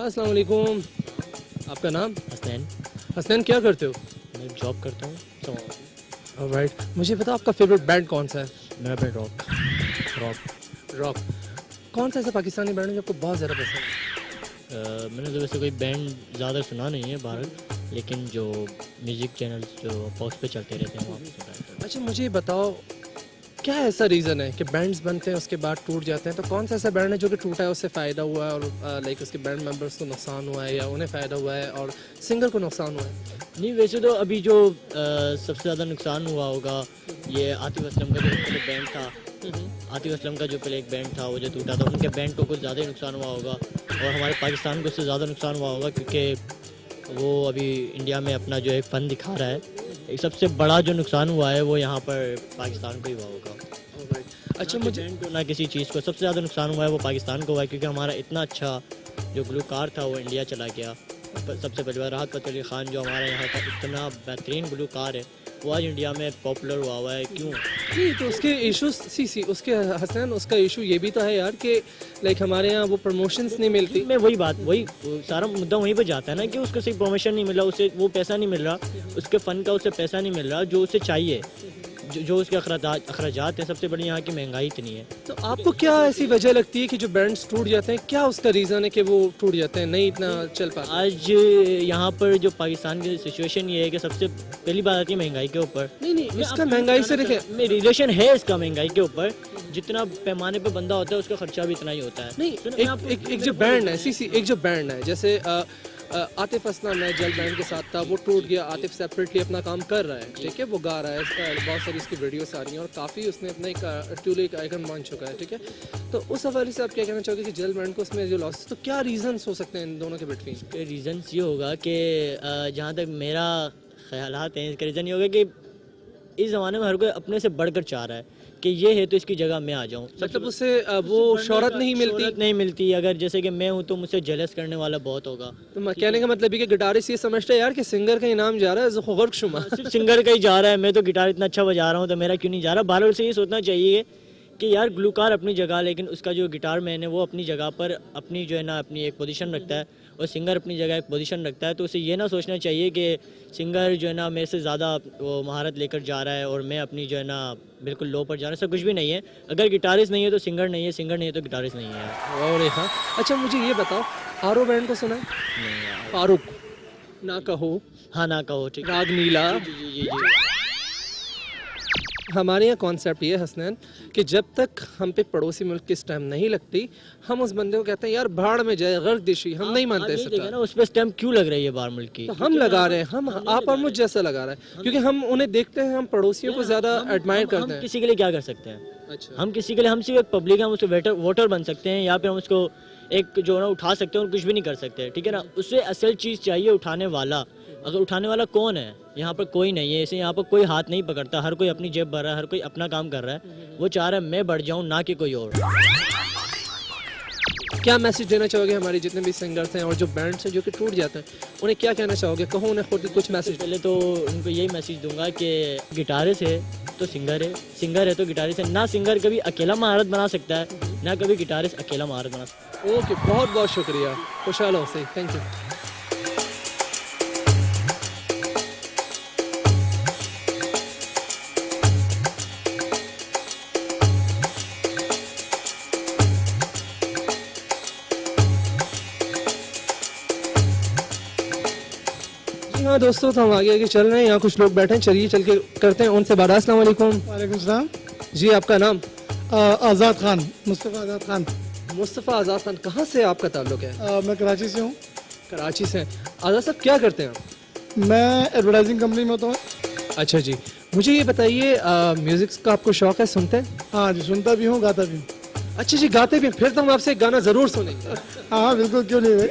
अस्सलाम वालेकुम। आपका नाम? हसनैन। हसनैन, क्या करते हो? मैं जॉब करता हूँ। ऑलराइट, मुझे बताओ आपका फेवरेट बैंड कौन सा है? मेरा बैंड रॉक रॉक रॉक। कौन सा ऐसा पाकिस्तानी बैंड है जो आपको बहुत ज़्यादा पसंद है? मैंने तो वैसे कोई बैंड ज़्यादा सुना नहीं है बाहर, लेकिन जो म्यूज़िक चैनल्स जो पॉक्स पे चलते रहते हैं वहाँ पे सुना है। अच्छा, मुझे ये बताओ क्या ऐसा रीज़न है कि बैंड्स बनते हैं उसके बाद टूट जाते हैं, तो कौन सा ऐसा बैंड है जो कि टूटा है उससे फ़ायदा हुआ है और लाइक उसके बैंड मेंबर्स को नुकसान हुआ है या उन्हें फ़ायदा हुआ है और सिंगर को नुकसान हुआ है? नहीं, वैसे तो अभी जो सबसे ज़्यादा नुकसान हुआ होगा ये आतिफ असलम का जो पहले बैंड था। आतिफ असलम का जो पहले एक बैंड था वो जो टूटा था, उनके बैंड को कुछ ज़्यादा ही नुकसान हुआ होगा और हमारे पाकिस्तान को उससे ज़्यादा नुकसान हुआ होगा, क्योंकि वो अभी इंडिया में अपना जो एक फ़न दिखा रहा है। एक सबसे बड़ा जो नुकसान हुआ है वो यहाँ पर पाकिस्तान को ही हुआ होगा। अच्छा, ना मुझे बैंड को ना किसी चीज़ को, सबसे ज़्यादा नुकसान हुआ है वो पाकिस्तान को हुआ है, क्योंकि हमारा इतना अच्छा जो गुलूकार था वो इंडिया चला गया। सबसे पहली बार राहत फ़तेह अली ख़ान जो हमारा यहाँ का इतना बेहतरीन गुलूकार है वो आज इंडिया में पॉपुलर हुआ है। क्यों? नहीं, तो उसके इशूज सी उसके हसन उसका इशू ये भी तो है यार कि लाइक हमारे यहाँ वो प्रमोशंस नहीं मिलती। मैं वही सारा मुद्दा वहीं पर जाता है ना कि उसको सिर्फ प्रमोशन नहीं मिल रहा, उसे वो पैसा नहीं मिल रहा, उसके फ़न का उसे पैसा नहीं मिल रहा जो उसे चाहिए, जो उसके अखराजात हैं। सबसे बड़ी यहाँ की महंगाई इतनी है। तो आपको क्या ऐसी वजह लगती है कि जो बैंड्स टूट जाते हैं, क्या उसका रीज़न है कि वो टूट जाते हैं, नहीं इतना चल पाता? आज यहाँ पर जो पाकिस्तान की सिचुएशन ये है कि सबसे पहली बात आती है महंगाई के ऊपर। नहीं, इसका महंगाई से देखें, में रिलेशन है इसका महंगाई के ऊपर। जितना पैमाने पे बंदा होता है उसका खर्चा भी इतना ही होता है। नहीं, एक जो बैंड है एक जो बैंड है जैसे आतिफ असलम है, जल बैंड के साथ था, वो टूट गया। आतिफ सेपरेटली अपना काम कर रहा है, ठीक है, वो गा रहा है, बहुत सारी इसकी वीडियोस आ रही हैं और काफ़ी उसने अपना एक ट्यूली एक आइकन मान चुका है, ठीक है। तो उस हवाले से आप क्या कहना चाहोगे कि जल बैंड को उसमें जो लॉस, तो क्या रीजंस हो सकते हैं इन दोनों के बिटवीन? रीज़न्स ये होगा कि जहाँ तक मेरा ख्यालात हैं, इसका रीज़न ये होगा कि इस ज़माने में हर कोई अपने से बढ़कर चाह रहा है कि ये है तो इसकी जगह मैं आ जाऊँ। मतलब उससे वो शोहरत नहीं मिलती। अगर जैसे कि मैं हूँ तो मुझसे जेलस करने वाला बहुत होगा। तो कहने का मतलब है कि गिटारिस्ट ये समझता है यार कि सिंगर का इनाम जा रहा है ज़ुख़ुर शुमा। सिर्फ सिंगर का ही जा रहा है, मैं तो गिटार इतना अच्छा बजा रहा हूँ तो मेरा क्यों नहीं जा रहा। बाहर से ये सोचना चाहिए कि यार गुलूकार अपनी जगह, लेकिन उसका जो गिटार मैन है वो अपनी जगह पर अपनी जो है ना अपनी एक पोजीशन रखता है और सिंगर अपनी जगह एक पोजीशन रखता है। तो उसे ये ना सोचना चाहिए कि सिंगर जो है ना मेरे से ज़्यादा वो महारत लेकर जा रहा है और मैं अपनी जो है ना बिल्कुल लो पर जा रहा है। ऐसा कुछ भी नहीं है। अगर गिटारिस्ट नहीं है तो सिंगर नहीं है, सिंगर नहीं है तो गिटारिस्ट नहीं है। और हाँ, अच्छा मुझे ये बताओ, आरो बैंड को सुना है? नहीं यार। फारूक ना कहो, हाँ ना कहो, ठीक। राग नीला। जी। हमारे यहाँ कॉन्सेप्ट ये है हसनैन कि जब तक हम पे पड़ोसी मुल्क की स्टैम्प नहीं लगती, हम उस बंदे को कहते हैं यार भाड़ में जाए, गर्द दिशी, हम नहीं मानते इस देखा ना उस पर स्टैम्प क्यों लग रही है बाहर मुल्क की। तो हम लगा रहे हैं, हम आप और मुझ जैसा लगा रहा है, क्योंकि हम उन्हें देखते हैं, हम पड़ोसियों को ज़्यादा एडमायर करते हैं। किसी के लिए क्या कर सकते हैं? अच्छा, हम किसी के लिए, हम सिर्फ एक पब्लिक है, हम उसको वोटर बन सकते हैं या फिर हम उसको एक जो है ना उठा सकते हैं और कुछ भी नहीं कर सकते, ठीक है ना। उससे असल चीज़ चाहिए उठाने वाला। अगर उठाने वाला कौन है? यहाँ पर कोई नहीं है। इसे यहाँ पर कोई हाथ नहीं पकड़ता, हर कोई अपनी जेब भर रहा है, हर कोई अपना काम कर रहा है। वो चाह रहा है मैं बढ़ जाऊँ, ना कि कोई और। क्या मैसेज देना चाहोगे हमारे जितने भी सिंगर्स हैं और जो बैंड्स हैं जो कि टूट जाते हैं, उन्हें क्या कहना चाहोगे? कहो उन्हें खुद कुछ मैसेज। पहले तो उनको यही मैसेज दूंगा कि गिटारिस्ट है तो सिंगर है, सिंगर है तो गिटारिस्ट है। ना सिंगर कभी अकेला महारत बना सकता है, ना कभी गिटारिस्ट अकेला महारत बना सकता है। ओके, बहुत बहुत शुक्रिया, खुशहाल हो सही, थैंक यू। हाँ दोस्तों, तो हम आगे चल रहे हैं, यहाँ कुछ लोग बैठे हैं, चलिए चल के करते हैं उनसे बात। अस्सलाम वालेकुम। वालेकुम सलाम। जी, आपका नाम? आज़ाद खान, मुस्तफ़ा आज़ाद खान। मुस्तफ़ा आज़ाद खान, कहाँ से आपका ताल्लुक है? मैं कराची से हूँ। कराची से। आज़ाद साहब क्या करते हैं आप? मैं एडवर्टाइजिंग कंपनी में होता हूँ। अच्छा जी, मुझे ये बताइए म्यूज़िक का आपको शौक है, सुनते हैं? हाँ जी, सुनता भी हूँ, गाता भी हूँ। अच्छा जी, गाते भी हैं? फिर तो हम आपसे एक गाना ज़रूर सुनेंगे। हाँ बिल्कुल, क्यों नहीं भाई।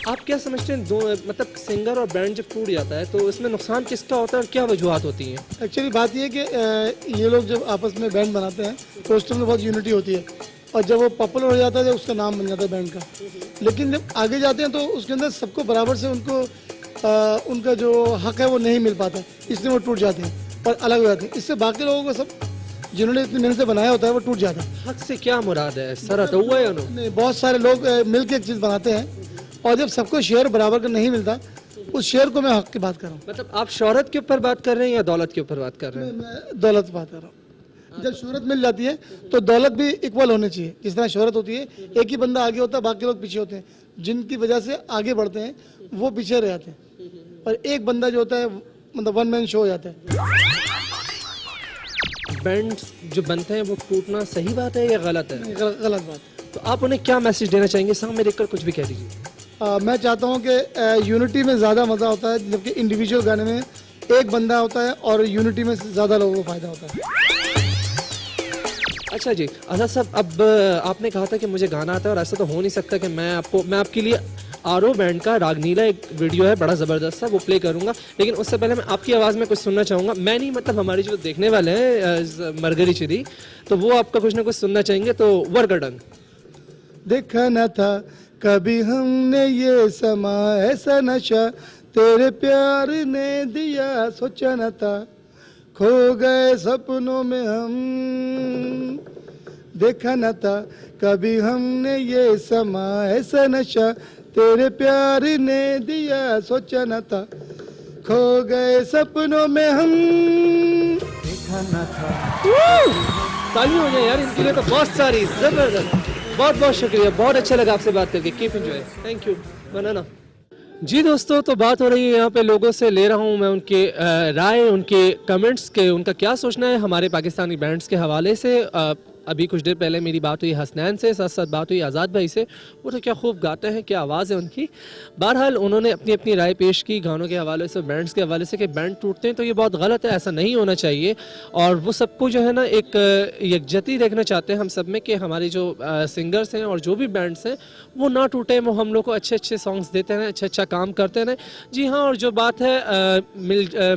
आप क्या समझते हैं, दो मतलब सिंगर और बैंड जब टूट जाता है तो इसमें नुकसान किसका होता है और क्या वजूहत होती हैं? एक्चुअली बात ये है कि ये लोग जब आपस में बैंड बनाते हैं तो उस टाइम में बहुत यूनिटी होती है और जब वो पॉपुलर हो जाता है तो उसका नाम बन जाता है बैंड का। लेकिन जब आगे जाते हैं तो उसके अंदर सबको बराबर से उनको उनका जो हक है वो नहीं मिल पाता, इसलिए वो टूट जाते हैं और अलग हो जाते हैं। इससे बाकी लोगों को सब जिन्होंने इतनी मेहनत से बनाया होता है वो टूट जाता है। हक से क्या मुराद है, सरा तो हुआ है उन्होंने। नहीं, बहुत सारे लोग मिलकर एक चीज़ बनाते हैं और जब सबको शेयर बराबर का नहीं मिलता, उस शेयर को मैं हक की बात कर रहा हूँ। मतलब आप शोहरत के ऊपर बात कर रहे हैं या दौलत के ऊपर बात कर रहे हैं? मैं दौलत की बात कर रहा हूँ। जब शोहरत मिल जाती है तो दौलत भी इक्वल होनी चाहिए। जिस तरह शोहरत होती है, एक ही बंदा आगे होता है, बाकी लोग पीछे होते हैं। जिनकी वजह से आगे बढ़ते हैं वो पीछे रह जाते हैं, और एक बंदा जो होता है मतलब वन मैन शो हो जाता है। बैंड जो बनते हैं वो टूटना सही बात है या गलत है? गलत बात। तो आप उन्हें क्या मैसेज देना चाहेंगे? सामने देखकर कुछ भी कह दीजिए। मैं चाहता हूँ कि यूनिटी में ज़्यादा मज़ा होता है, जबकि इंडिविजुअल गाने में एक बंदा होता है और यूनिटी में ज़्यादा लोगों को फ़ायदा होता है। अच्छा जी, आज़ाद साहब, अब आपने कहा था कि मुझे गाना आता है और ऐसा तो हो नहीं सकता कि मैं आपके लिए आरो बैंड का रागनीला एक वीडियो है बड़ा ज़बरदस्त सा, वो प्ले करूँगा। लेकिन उससे पहले मैं आपकी आवाज़ में कुछ सुनना चाहूँगा। मैं नहीं, मतलब हमारी जो देखने वाले हैं मरगरी चिरी, तो वो आपका कुछ ना कुछ सुनना चाहेंगे, तो वर्कडन। देखा न था कभी हमने ये समा ऐसा नशा, तेरे प्यार ने दिया सोचा न था, खो गए सपनों में हम। देखा न था कभी हमने ये समा ऐसा नशा, तेरे प्यार ने दिया सोचा न था, खो गए सपनों में हम। देखा न था। ताली हो जाए यार इनके लिए, तो बहुत सारी जबरदस्त। बहुत बहुत शुक्रिया, बहुत अच्छा लगा आपसे बात करके। Keep enjoy, thank you. बनाना जी दोस्तों, तो बात हो रही है यहाँ पे, लोगों से ले रहा हूँ मैं उनके राय, उनके कमेंट्स के, उनका क्या सोचना है हमारे पाकिस्तानी बैंड्स के हवाले से। अभी कुछ देर पहले मेरी बात हुई हसनैन से, साथ साथ बात हुई आज़ाद भाई से। वो तो क्या खूब गाते हैं, क्या आवाज़ है उनकी। बहरहाल उन्होंने अपनी अपनी राय पेश की गानों के हवाले से, बैंड्स के हवाले से, कि बैंड टूटते हैं तो ये बहुत गलत है, ऐसा नहीं होना चाहिए। और वो सबको जो है ना एक यकजहती देखना चाहते हैं हम सब में, कि हमारे जो सिंगर्स हैं और जो भी बैंड्स हैं वो ना टूटे, वो हम लोग को अच्छे अच्छे सॉन्ग्स देते रहें, अच्छा अच्छा काम करते रहें। जी हाँ, और जो बात है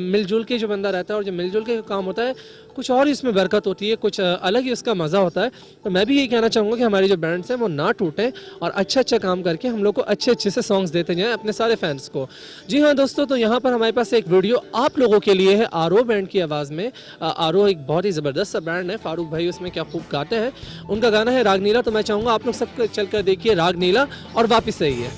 मिलजुल के जो बंदा रहता है और जो मिलजुल के काम होता है, कुछ और इसमें बरकत होती है, कुछ अलग ही उसका मज़ा होता है। तो मैं भी यही कहना चाहूँगा कि हमारे जो बैंड्स हैं वो ना टूटें और अच्छा अच्छा काम करके हम लोग को अच्छे अच्छे से सॉन्ग्स देते जाएं अपने सारे फैंस को। जी हाँ दोस्तों, तो यहाँ पर हमारे पास एक वीडियो आप लोगों के लिए है आरो बैंड की आवाज़ में। आरो एक बहुत ही ज़बरदस्त सा बैंड है, फारूक भाई उसमें क्या खूब गाते हैं। उनका गाना है रागनीला। तो मैं चाहूँगा आप लोग सब चल कर देखिए रागनीला और वापस आइए।